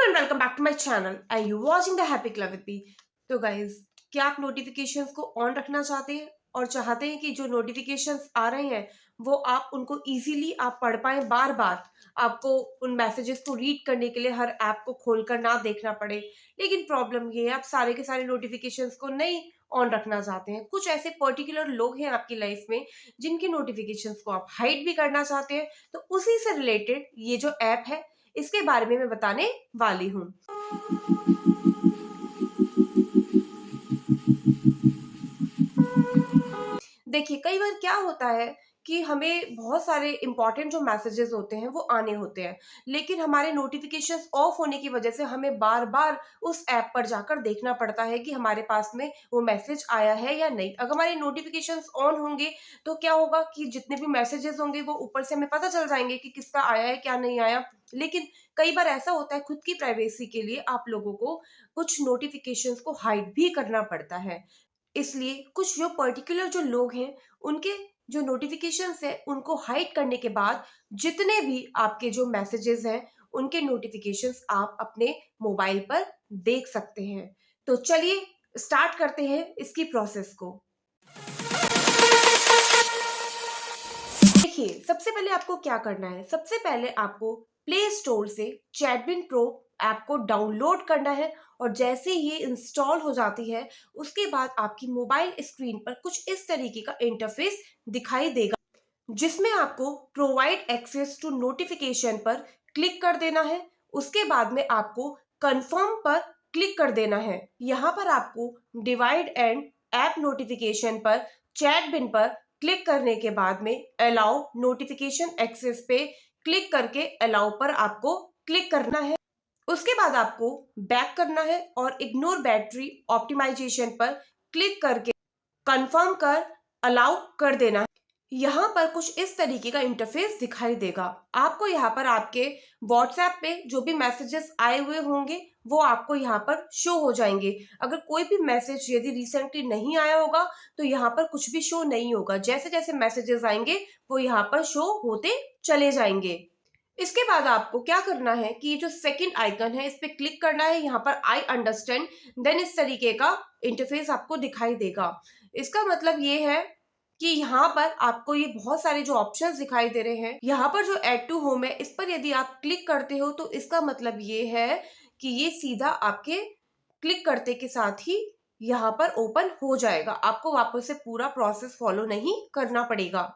And welcome back to my channel. I you watching the happy club with me. तो guys, क्या आप notifications को on रखना चाहते हैं और चाहते हैं कि जो नोटिफिकेशंस आ रहे हैं वो आप उनको इजीली आप पढ़ पाए, बार बार आपको उन मैसेजेस को रीड करने के लिए हर ऐप को खोलकर ना देखना पड़े। लेकिन प्रॉब्लम ये है, आप सारे के सारे नोटिफिकेशंस को नहीं ऑन रखना चाहते हैं। कुछ ऐसे पर्टिकुलर लोग हैं आपकी लाइफ में जिनकी नोटिफिकेशंस को आप हाइड भी करना चाहते हैं। तो उसी से रिलेटेड ये जो ऐप है, इसके बारे में मैं बताने वाली हूँ। देखिए, कई बार क्या होता है कि हमें बहुत सारे इंपॉर्टेंट जो मैसेजेस होते हैं वो आने होते हैं, लेकिन हमारे नोटिफिकेशंस ऑफ होने की वजह से हमें बार बार उस ऐप पर जाकर देखना पड़ता है कि हमारे पास में वो मैसेज आया है या नहीं। अगर हमारे नोटिफिकेशंस ऑन होंगे तो क्या होगा कि जितने भी मैसेजेस होंगे वो ऊपर से हमें पता चल जाएंगे कि किसका आया है, क्या नहीं आया। लेकिन कई बार ऐसा होता है, खुद की प्राइवेसी के लिए आप लोगों को कुछ नोटिफिकेशंस को हाइड भी करना पड़ता है। इसलिए कुछ जो पर्टिकुलर जो लोग हैं, उनके जो नोटिफिकेशंस है उनको हाइड करने के बाद जितने भी आपके जो मैसेजेस हैं उनके नोटिफिकेशंस आप अपने मोबाइल पर देख सकते हैं। तो चलिए स्टार्ट करते हैं इसकी प्रोसेस को। देखिए, सबसे पहले आपको क्या करना है। सबसे पहले आपको प्ले स्टोर से चैटबिन प्रो ऐप को डाउनलोड करना है और जैसे ही ये इंस्टॉल हो जाती है उसके बाद आपकी मोबाइल स्क्रीन पर कुछ इस तरीके का इंटरफेस दिखाई देगा, जिसमें आपको प्रोवाइड एक्सेस टू नोटिफिकेशन पर क्लिक कर देना है। उसके बाद में आपको कंफर्म पर क्लिक कर देना है। यहाँ पर आपको डिवाइड एंड ऐप नोटिफिकेशन पर चैट बिन पर क्लिक करने के बाद में अलाउ नोटिफिकेशन एक्सेस पे क्लिक करके अलाउ पर आपको क्लिक करना है। उसके बाद आपको बैक करना है और इग्नोर बैटरी ऑप्टिमाइजेशन पर क्लिक करके कंफर्म कर अलाउ कर देना है। यहाँ पर कुछ इस तरीके का इंटरफेस दिखाई देगा। आपको यहाँ पर आपके व्हाट्सएप पे जो भी मैसेजेस आए हुए होंगे वो आपको यहाँ पर शो हो जाएंगे। अगर कोई भी मैसेज यदि रिसेंटली नहीं आया होगा तो यहाँ पर कुछ भी शो नहीं होगा। जैसे जैसे मैसेजेस आएंगे वो यहाँ पर शो होते चले जाएंगे। इसके बाद आपको क्या करना है कि ये जो सेकंड आइकन है इस पे क्लिक करना है। यहाँ पर आई अंडरस्टैंड, देन इस तरीके का इंटरफेस आपको दिखाई देगा। इसका मतलब ये है कि यहाँ पर आपको ये बहुत सारे जो ऑप्शंस दिखाई दे रहे हैं, यहाँ पर जो ऐड टू होम है इस पर यदि आप क्लिक करते हो तो इसका मतलब ये है कि ये सीधा आपके क्लिक करते के साथ ही यहाँ पर ओपन हो जाएगा। आपको वापस से पूरा प्रोसेस फॉलो नहीं करना पड़ेगा।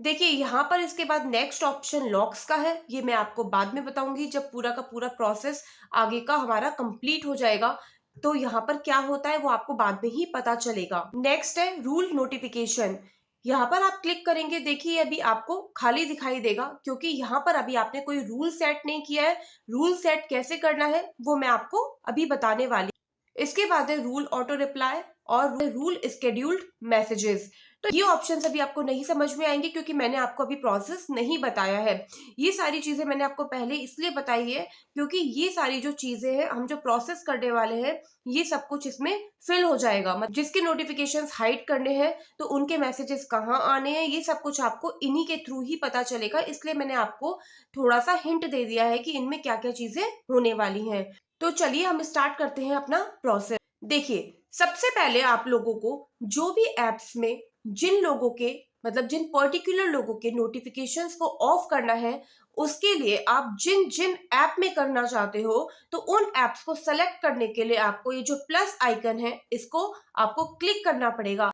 देखिए, यहाँ पर इसके बाद नेक्स्ट ऑप्शन लॉक्स का है। ये मैं आपको बाद में बताऊंगी जब पूरा का पूरा प्रोसेस आगे का हमारा कंप्लीट हो जाएगा। तो यहाँ पर क्या होता है वो आपको बाद में ही पता चलेगा। नेक्स्ट है रूल नोटिफिकेशन। यहाँ पर आप क्लिक करेंगे, देखिए अभी आपको खाली दिखाई देगा क्योंकि यहाँ पर अभी आपने कोई रूल सेट नहीं किया है। रूल सेट कैसे करना है वो मैं आपको अभी बताने वाली। इसके बाद है रूल ऑटो रिप्लाई और रूल स्केड्यूल्ड मैसेजेस। तो ये ऑप्शन अभी आपको नहीं समझ में आएंगे क्योंकि मैंने आपको अभी प्रोसेस नहीं बताया है। ये सारी चीजें मैंने आपको पहले इसलिए बताई है क्योंकि ये सारी जो चीजें हैं हम जो प्रोसेस करने वाले हैं ये सब कुछ इसमें फिल हो जाएगा। जिसके नोटिफिकेशंस हाइड करने हैं तो उनके मैसेजेस कहाँ आने हैं ये सब कुछ आपको इन्हीं के थ्रू ही पता चलेगा। इसलिए मैंने आपको थोड़ा सा हिंट दे दिया है कि इनमें क्या क्या चीजें होने वाली हैं। तो चलिए हम स्टार्ट करते हैं अपना प्रोसेस। देखिए, सबसे पहले आप लोगों को जो भी एप्स में जिन लोगों के मतलब जिन पर्टिकुलर लोगों के नोटिफिकेशंस को ऑफ करना है उसके लिए आप जिन जिन ऐप में करना चाहते हो तो उन एप्स को सेलेक्ट करने के लिए आपको ये जो प्लस आइकन है इसको आपको क्लिक करना पड़ेगा।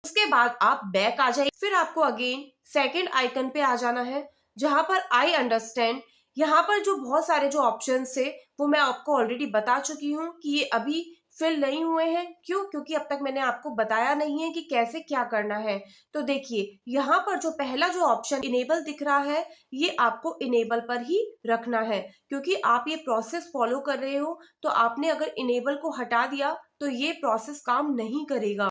उसके बाद आप बैक आ जाइए। फिर आपको अगेन सेकंड आइकन पे आ जाना है जहां पर आई अंडरस्टैंड। यहाँ पर जो बहुत सारे जो ऑप्शंस थे वो मैं आपको ऑलरेडी बता चुकी हूँ कि ये अभी फिल नहीं हुए हैं। क्यों? क्योंकि अब तक मैंने आपको बताया नहीं है कि कैसे क्या करना है। तो देखिए, यहाँ पर जो पहला जो ऑप्शन इनेबल दिख रहा है ये आपको इनेबल पर ही रखना है क्योंकि आप ये प्रोसेस फॉलो कर रहे हो। तो आपने अगर इनेबल को हटा दिया तो ये प्रोसेस काम नहीं करेगा।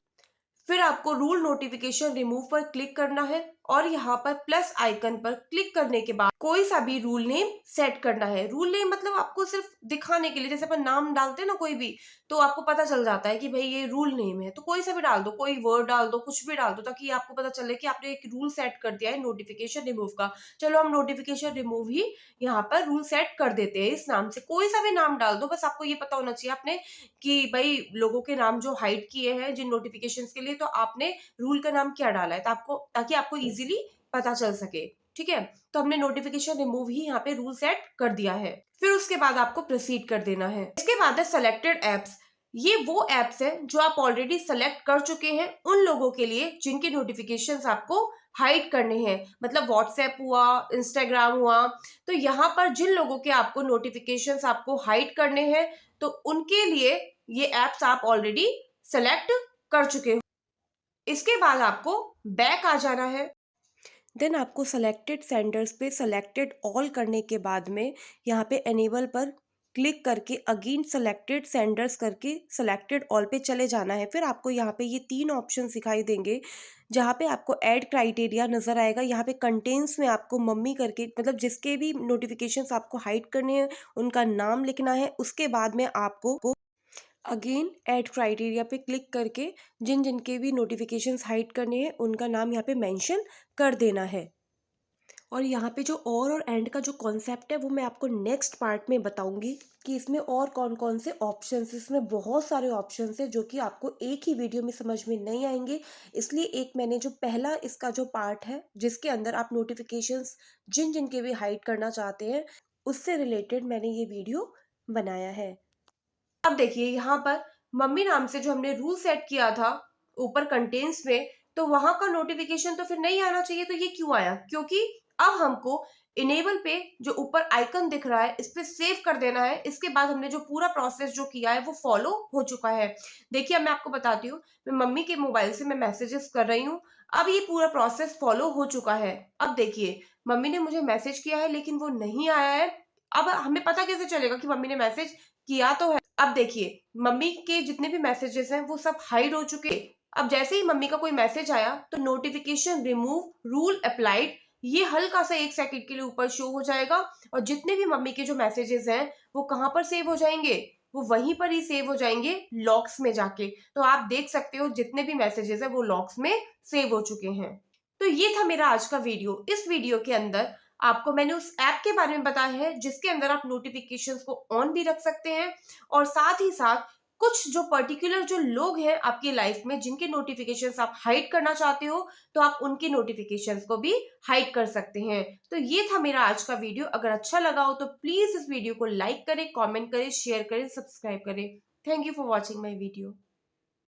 फिर आपको रूल नोटिफिकेशन रिमूव पर क्लिक करना है और यहाँ पर प्लस आइकन पर क्लिक करने के बाद कोई सा भी रूल नेम सेट करना है। रूल नेम मतलब आपको सिर्फ दिखाने के लिए, जैसे अपन नाम डालते हैं ना कोई भी, तो आपको पता चल जाता है कि भाई ये रूल नेम है, तो कोई सा भी डाल दो, कोई वर्ड डाल दो, कुछ भी डाल दो, ताकि आपको पता चले कि आपने एक रूल सेट कर दिया है नोटिफिकेशन रिमूव का। चलो हम नोटिफिकेशन रिमूव ही यहाँ पर रूल सेट कर देते हैं इस नाम से। कोई सा भी नाम डाल दो, बस आपको ये पता होना चाहिए आपने कि भाई लोगों के नाम जो हाइड किए हैं जिन नोटिफिकेशन के लिए, तो आपने रूल का नाम क्या डाला है, ताकि आपको इजीली पता चल सके। ठीक है, तो हमने नोटिफिकेशन रिमूव ही यहाँ पे रूल सेट कर दिया है। फिर उसके बाद आपको प्रोसीड कर देना है। इसके बाद है सेलेक्टेड एप्स। ये वो एप्स है जो आप ऑलरेडी सेलेक्ट कर चुके हैं उन लोगों के लिए जिनके नोटिफिकेशंस आपको हाइड करने हैं, मतलब व्हाट्सएप हुआ, इंस्टाग्राम हुआ। तो यहाँ पर जिन लोगों के आपको नोटिफिकेशंस आपको हाइड करने हैं, तो उनके लिए ये एप्स आप ऑलरेडी सेलेक्ट कर चुके हो। इसके बाद आपको बैक आ जाना है। देन आपको सेलेक्टेड सेंडर्स पे सेलेक्टेड ऑल करने के बाद में यहाँ पे एनेबल पर क्लिक करके अगेन सेलेक्टेड सेंडर्स करके सेलेक्टेड ऑल पे चले जाना है। फिर आपको यहाँ पे ये 3 ऑप्शन दिखाई देंगे, जहाँ पे आपको ऐड क्राइटेरिया नज़र आएगा। यहाँ पे कंटेंट्स में आपको मम्मी करके, मतलब जिसके भी नोटिफिकेशंस आपको हाइड करने हैं उनका नाम लिखना है। उसके बाद में आपको अगेन ऐड क्राइटेरिया पे क्लिक करके जिन जिनके भी नोटिफिकेशंस हाइड करने हैं उनका नाम यहाँ पे मेंशन कर देना है। और यहाँ पे जो और एंड का जो कॉन्सेप्ट है वो मैं आपको नेक्स्ट पार्ट में बताऊंगी कि इसमें और कौन कौन से ऑप्शंस, इसमें बहुत सारे ऑप्शंस हैं जो कि आपको एक ही वीडियो में समझ में नहीं आएंगे। इसलिए एक मैंने जो पहला इसका जो पार्ट है जिसके अंदर आप नोटिफिकेशंस जिन जिन के भी हाइड करना चाहते हैं उससे रिलेटेड मैंने ये वीडियो बनाया है। अब देखिए यहाँ पर मम्मी नाम से जो हमने रूल सेट किया था ऊपर कंटेंट्स में, तो वहां का नोटिफिकेशन तो फिर नहीं आना चाहिए। तो ये क्यों आया? क्योंकि अब हमको इनेबल पे जो ऊपर आइकन दिख रहा है इस पे सेव कर देना है। इसके बाद हमने जो पूरा प्रोसेस जो किया है वो फॉलो हो चुका है। देखिए अब मैं आपको बताती हूँ, मैं मम्मी के मोबाइल से मैं मैसेजेस कर रही हूँ। अब ये पूरा प्रोसेस फॉलो हो चुका है। अब देखिए मम्मी ने मुझे मैसेज किया है लेकिन वो नहीं आया है। अब हमें पता कैसे चलेगा कि मम्मी ने मैसेज किया तो है? अब देखिए मम्मी के जितने भी मैसेजेस हैं वो सब हाइड हो चुके। अब जैसे ही मम्मी का कोई मैसेज आया तो नोटिफिकेशन रिमूव रूल अप्लाइड ये हल्का सा 1 सेकंड के लिए ऊपर शो हो जाएगा। और जितने भी मम्मी के जो मैसेजेस हैं वो कहाँ पर सेव हो जाएंगे? वो वहीं पर ही सेव हो जाएंगे, लॉक्स में जाके। तो आप देख सकते हो जितने भी मैसेजेस हैं वो लॉक्स में सेव हो चुके हैं। तो ये था मेरा आज का वीडियो। इस वीडियो के अंदर आपको मैंने उस ऐप के बारे में बताया है जिसके अंदर आप नोटिफिकेशंस को ऑन भी रख सकते हैं, और साथ ही साथ कुछ जो पर्टिकुलर जो लोग हैं आपकी लाइफ में जिनके नोटिफिकेशंस आप हाइड करना चाहते हो, तो आप उनके नोटिफिकेशंस को भी हाइड कर सकते हैं। तो ये था मेरा आज का वीडियो। अगर अच्छा लगा हो तो प्लीज इस वीडियो को लाइक करें, कमेंट करें, शेयर करें, सब्सक्राइब करें। Thank you for watching my video.